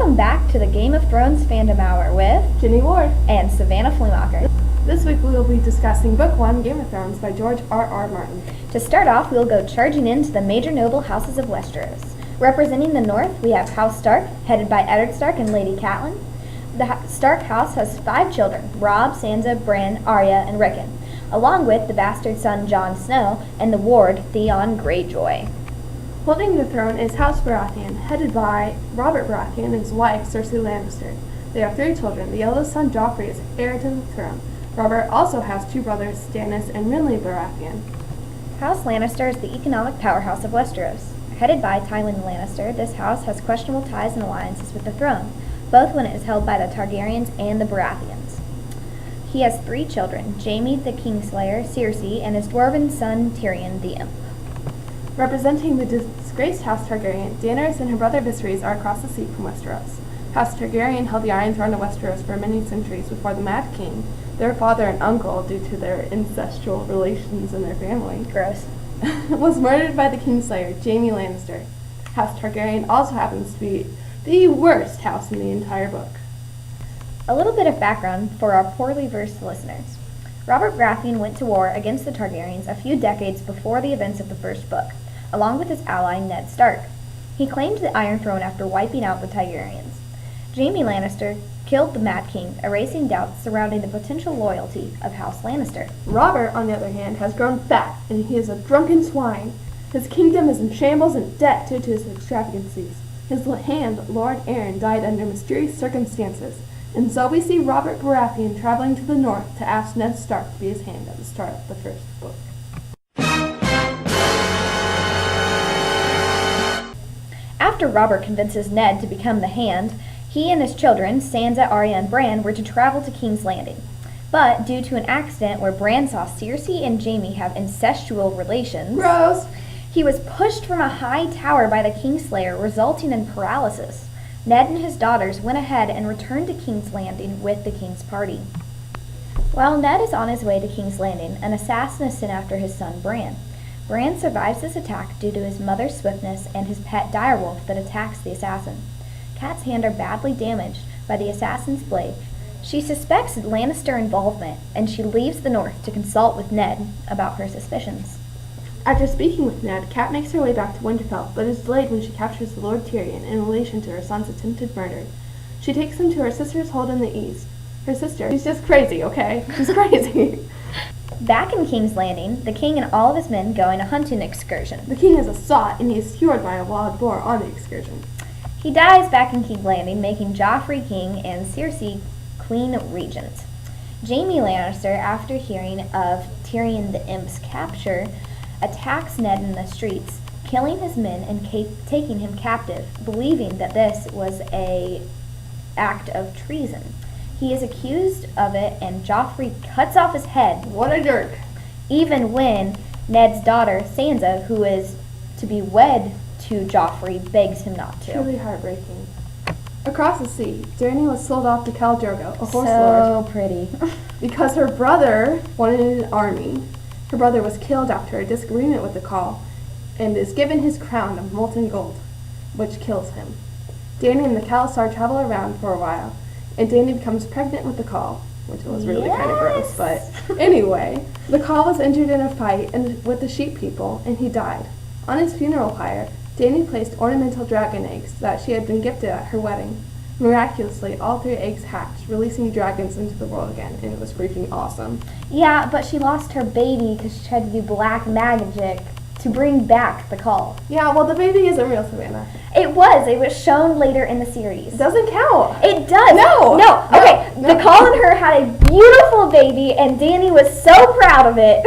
Welcome back to the Game of Thrones Fandom Hour with Ginny Ward. and Savannah Flumacher. This week we will be discussing Book 1, Game of Thrones by George R.R. Martin. To start off, we'll go charging into the major noble houses of Westeros. Representing the north, we have House Stark, headed by Eddard Stark and Lady Catelyn. The Stark house has 5 children, Robb, Sansa, Bran, Arya, and Rickon, along with the bastard son Jon Snow and the ward Theon Greyjoy. Holding the throne is House Baratheon, headed by Robert Baratheon and his wife Cersei Lannister. They have 3 children. The eldest son Joffrey is heir to the throne. Robert also has 2 brothers, Stannis and Renly Baratheon. House Lannister is the economic powerhouse of Westeros. Headed by Tywin Lannister, this house has questionable ties and alliances with the throne, both when it is held by the Targaryens and the Baratheons. He has 3 children, Jaime the Kingslayer, Cersei, and his dwarven son Tyrion the Imp. Representing the disgraced House Targaryen, Daenerys and her brother Viserys are across the sea from Westeros. House Targaryen held the Iron Throne of Westeros for many centuries before the Mad King, their father and uncle due to their incestual relations in their family, Gross. was murdered by the Kingslayer, Jaime Lannister. House Targaryen also happens to be the worst house in the entire book. A little bit of background for our poorly versed listeners. Robert Baratheon went to war against the Targaryens a few decades before the events of the first book, along with his ally Ned Stark. He claimed the Iron Throne after wiping out the Targaryens. Jaime Lannister killed the Mad King, erasing doubts surrounding the potential loyalty of House Lannister. Robert, on the other hand, has grown fat, and he is a drunken swine. His kingdom is in shambles and debt due to his extravagancies. His hand, Lord Arryn, died under mysterious circumstances, and so we see Robert Baratheon traveling to the north to ask Ned Stark to be his hand at the start of the first book. After Robert convinces Ned to become the Hand, he and his children, Sansa, Arya, and Bran, were to travel to King's Landing. But due to an accident where Bran saw Cersei and Jaime have incestual relations, Gross! he was pushed from a high tower by the Kingslayer, resulting in paralysis. Ned and his daughters went ahead and returned to King's Landing with the King's party. While Ned is on his way to King's Landing, an assassin is sent after his son Bran. Bran survives this attack due to his mother's swiftness and his pet direwolf that attacks the assassin. Kat's hands are badly damaged by the assassin's blade. She suspects Lannister involvement, and she leaves the north to consult with Ned about her suspicions. After speaking with Ned, Kat makes her way back to Winterfell, but is delayed when she captures the Lord Tyrion in relation to her son's attempted murder. She takes him to her sister's hold in the east. Her sister, she's just crazy, okay? She's crazy. Back in King's Landing, the king and all of his men go on a hunting excursion. The king is a sot, and he is cured by a wild boar on the excursion. He dies back in King's Landing, making Joffrey king and Cersei queen regent. Jaime Lannister, after hearing of Tyrion the Imp's capture, attacks Ned in the streets, killing his men and taking him captive, believing that this was an act of treason. He is accused of it, and Joffrey cuts off his head. What a jerk. Even when Ned's daughter, Sansa, who is to be wed to Joffrey, begs him not to. Truly heartbreaking. Across the sea, Dany was sold off to Khal Drogo, a horse So lord, pretty. because her brother wanted an army. Her brother was killed after a disagreement with the Khal, and is given his crown of molten gold, which kills him. Dany and the Khalasar travel around for a while, and Dany becomes pregnant with the Khal, which was really kind of gross, but anyway. The Khal was injured in a fight with the sheep people, and he died. On his funeral pyre, Dany placed ornamental dragon eggs that she had been gifted at her wedding. Miraculously, all 3 eggs hatched, releasing dragons into the world again, and it was freaking awesome. Yeah, but she lost her baby because she tried to do black magic to bring back the Khal. Yeah, well, the baby isn't real, Savannah. It was shown later in the series. It doesn't count. It does. No. Okay, No. the Khal and her had a beautiful baby, and Dany was so proud of it.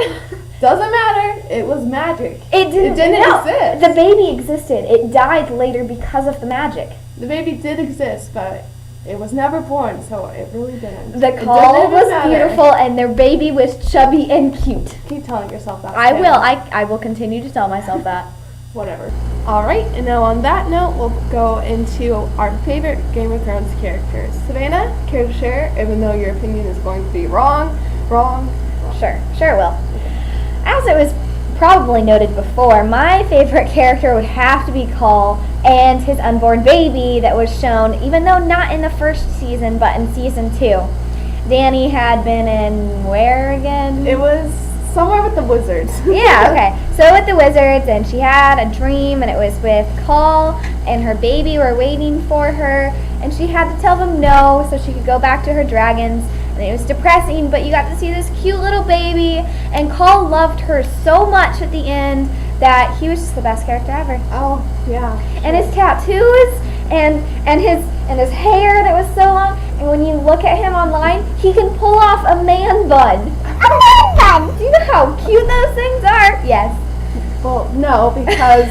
Doesn't matter. It was magic. It didn't exist. The baby existed. It died later because of the magic. The baby did exist, but it was never born, so it really didn't. The It Khal doesn't even was matter. beautiful, and their baby was chubby and cute. Keep telling yourself that. I Savannah. will. I will continue to tell myself that. Whatever. Alright, and now on that note, we'll go into our favorite Game of Thrones characters. Savannah, care to share, even though your opinion is going to be wrong? Sure will. As it was probably noted before, my favorite character would have to be Call and his unborn baby that was shown, even though not in the first season, but in season 2. Danny had been in where again? It was somewhere with the wizards. Yeah, okay. So with the wizards, and she had a dream, and it was with Call, and her baby were waiting for her, and she had to tell them no so she could go back to her dragons. And it was depressing, but you got to see this cute little baby, and Call loved her so much at the end that he was just the best character ever. Oh, yeah. And his tattoos and his hair that was so long, and when you look at him online, he can pull off a man bun. A man bun! Do you know how cute those things are? Yes. Well, no, because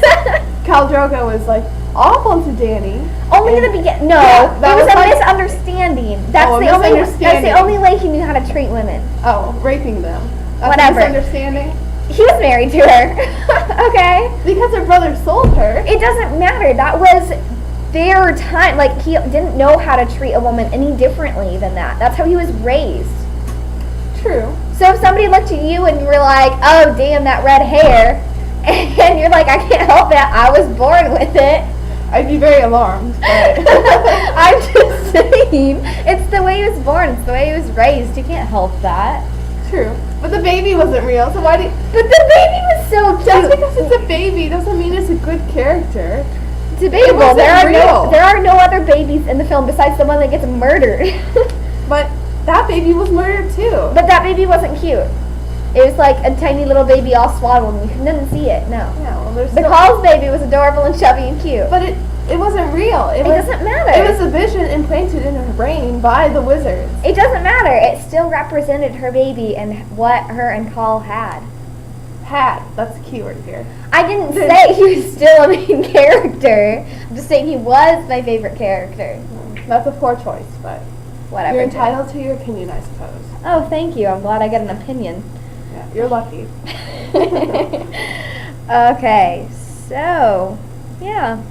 Khal Drogo was like awful to Danny. Only in the beginning. No, Yeah, that it was was a like- misunderstanding. That's Oh, a the only. That's misunderstanding. the only way he knew how to treat women. Oh, raping them. That's Whatever. A misunderstanding. He was married to her. Okay. Because her brother sold her. It doesn't matter. That was their time. Like, he didn't know how to treat a woman any differently than that. That's how he was raised. True. So if somebody looked at you and you were like, oh, damn, that red hair, and you're like, I can't help it, I was born with it. I'd be very alarmed. But I'm just saying, it's the way he was born. It's the way he was raised. You can't help that. True. But the baby wasn't real, so why do you... But the baby was so cute. Just because it's a baby doesn't mean it's a good character. Debatable. wasn't There are real. no other babies in the film besides the one that gets murdered. But that baby was murdered too. But that baby wasn't cute. It was like a tiny little baby all swaddled, and you didn't see it. No. Yeah, well, there's The still... Call's baby was adorable and chubby and cute. But it wasn't real. It was, doesn't matter. It was a vision implanted in her brain by the wizards. It doesn't matter. It still represented her baby and what her and Call had. Had. That's the key word here. I didn't say he was still a main character. I'm just saying he was my favorite character. That's a poor choice, but Whatever. you're entitled to your opinion, I suppose. Oh, thank you. I'm glad I get an opinion. Yeah, you're lucky. Okay, so, yeah.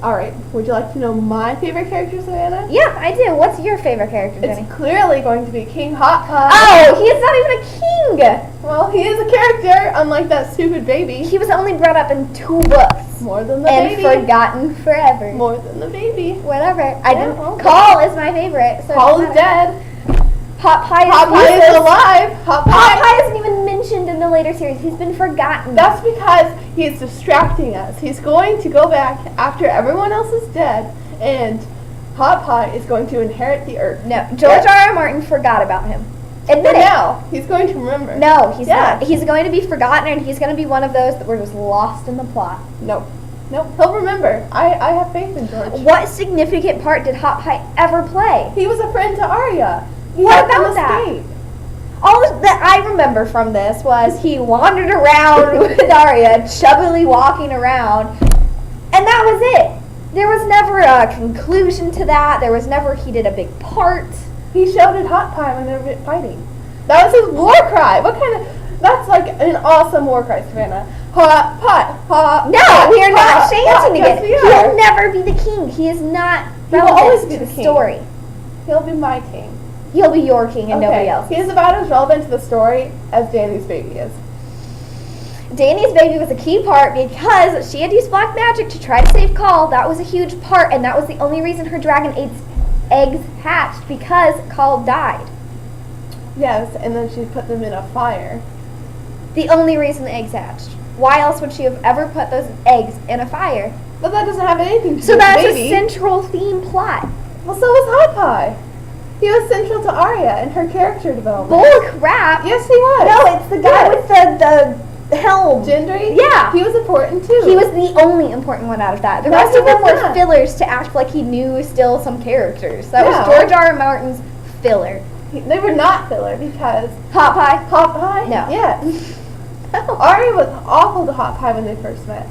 All right. Would you like to know my favorite character, Savannah? Yeah, I do. What's your favorite character, Jenny? It's clearly going to be King Hot Pie. Oh, he is not even a king! Well, he is a character, unlike that stupid baby. He was only brought up in 2 books. More than the And baby. forgotten forever. More than the baby. Whatever. I Yeah, didn't. well. Call is my favorite. So it Paul doesn't is matter. dead. Hot Pie is Hot Pie useless. is alive. Hot Pie. Hot Pie isn't even mentioned in the later series. He's been forgotten. That's because he's distracting us. He's going to go back after everyone else is dead, and Hot Pie is going to inherit the earth. No, George R. R. Martin forgot about him. Admit But it. now, he's going to remember. No, he's Yeah. not. He's going to be forgotten, and he's going to be one of those that were just lost in the plot. Nope. Nope. He'll remember. I have faith in George. What significant part did Hot Pie ever play? He was a friend to Arya. He What helped them about that? escape. All that I remember from this was he wandered around with Arya, chubbily walking around, and that was it. There was never a conclusion to that. There was never he did a big part. He shouted Hot Pie when they were fighting. That was his war cry. What kind of... That's like an awesome war cry, Savannah. Hot Pot. Hot No, pot, we are not hot, chanting hot. Yes, it. we are. He'll never be the king. He is not He will relevant always be to the the king. story. He'll be my king. He'll be your king and nobody else. He is about as relevant to the story as Danny's baby is. Danny's baby was a key part because she had used black magic to try to save Call. That was a huge part, and that was the only reason her dragon eggs hatched, because Call died. Yes, and then she put them in a fire. The only reason the eggs hatched. Why else would she have ever put those eggs in a fire? But that doesn't have anything to do So with that's the a baby. central theme plot. Well, so was Hot Pie. He was central to Arya and her character development. Bull crap. Yes, he was. No, it's the guy with the helm. Gendry? Yeah. He was important too. He was the only important one out of that. The No, rest he of them was were not. fillers to act like he knew still some characters. That was No. George R. R. Martin's filler. They were not filler because Hot Pie? Hot Pie? No. Yes. Arya was awful to Hot Pie when they first met.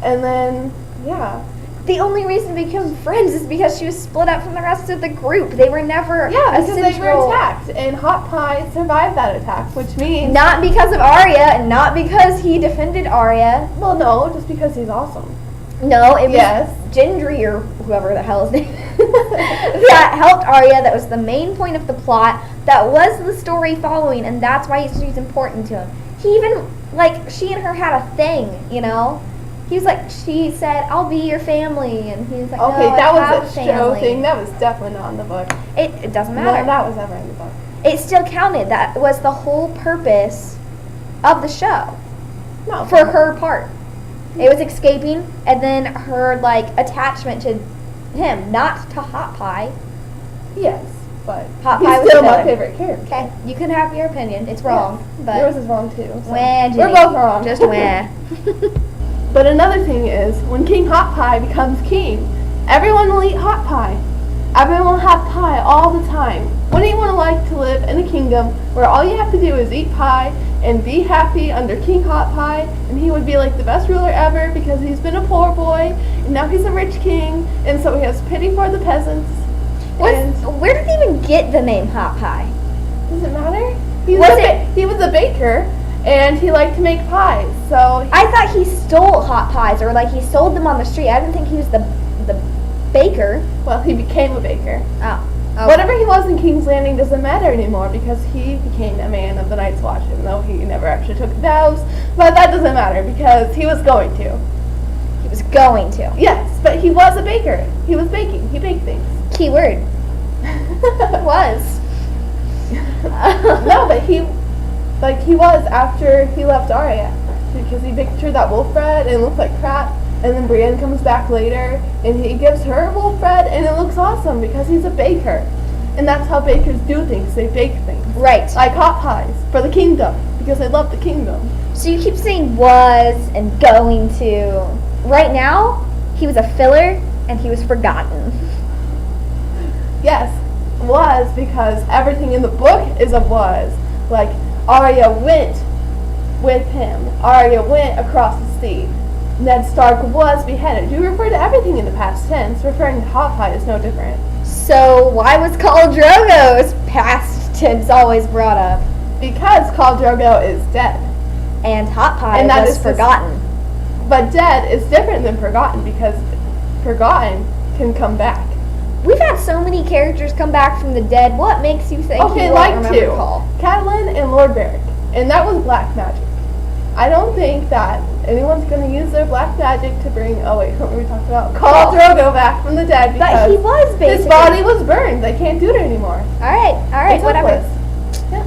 And then, yeah. The only reason they became friends is because she was split up from the rest of the group. They were never Yeah, a because they central... were attacked. And Hot Pie survived that attack, which means... Not because of Arya, and not because he defended Arya. Well, no, just because he's awesome. No, it was Yes. Gendry or whoever the hell his name is. That helped Arya. That was the main point of the plot. That was the story following, and that's why she's important to him. He even, like, she and her had a thing, you know? He was like, she said, I'll be your family, and he was like, Okay, no, that I have was a show family. thing. That was definitely not in the book. It doesn't None matter. of that was ever in the book. It still counted. That was the whole purpose of the show No. for her part. It was escaping, and then her, like, attachment to him, not to Hot Pie. Yes, but Hot he's Pie was still my better. favorite character. Okay, you can have your opinion. It's wrong, Yes. but Yours is wrong too. So. wah, We're Jenny. both wrong. Just wah. But another thing is, when King Hot Pie becomes king, everyone will eat hot pie. Everyone will have pie all the time. Wouldn't you want to like to live in a kingdom where all you have to do is eat pie and be happy under King Hot Pie, and he would be like the best ruler ever because he's been a poor boy and now he's a rich king, and so he has pity for the peasants. And Where did they even get the name Hot Pie? does it matter? He was a baker, and he liked to make pies. So I thought he stole hot pies, or like he sold them on the street. I didn't think he was the baker. well, he became a baker. Oh. Okay. Whatever he was in King's Landing doesn't matter anymore because he became a man of the Night's Watch, even though he never actually took vows. But that doesn't matter because he was going to. He was going to. Yes, but he was a baker. He was baking. He baked things. Keyword. Was. No, but he was after he left Arya because he baked her that wolf bread and it looked like crap. And then Brienne comes back later and he gives her wolf bread and it looks awesome because he's a baker. And that's how bakers do things. They bake things. Right. Like hot pies for the kingdom because they love the kingdom. So you keep saying was and going to. Right now, he was a filler and he was forgotten. Yes, was because everything in the book is a was. Like Arya went with him. Arya went across the sea. Ned Stark was beheaded. You refer to everything in the past tense. Referring to hot pie is no different. So why was Khal Drogo's past tense always brought up? Because Khal Drogo is dead. And Hot Pie And that was is forgotten. But dead is different than forgotten because forgotten can come back. We've had so many characters come back from the dead. What makes you think Okay, you like won't remember two. Khal? Catelyn and Lord Beric. And that was black magic. I don't think that anyone's going to use their black magic to bring, oh wait, what were we talking about? Khal Drogo back from the dead But because he was basically. his body was burned. They can't do it anymore. Alright, It's whatever. hopeless. Yeah.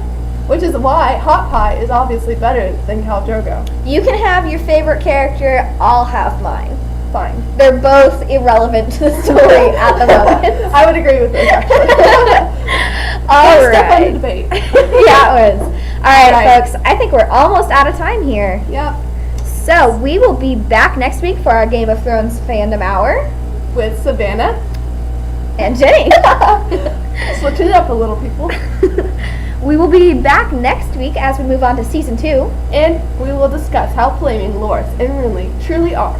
Which is why Hot Pie is obviously better than Khal Drogo. You can have your favorite character, I'll have mine. Fine. They're both irrelevant to the story at the moment. I would agree with this actually. Alright. Step on the debate. Yeah, it was. Alright, Alright. folks, I think we're almost out of time here. Yep. So, we will be back next week for our Game of Thrones fandom hour. With Savannah. And Jenny. Switching it up a little, people. We will be back next week as we move on to season 2. And we will discuss how flaming Loras and Renly truly are.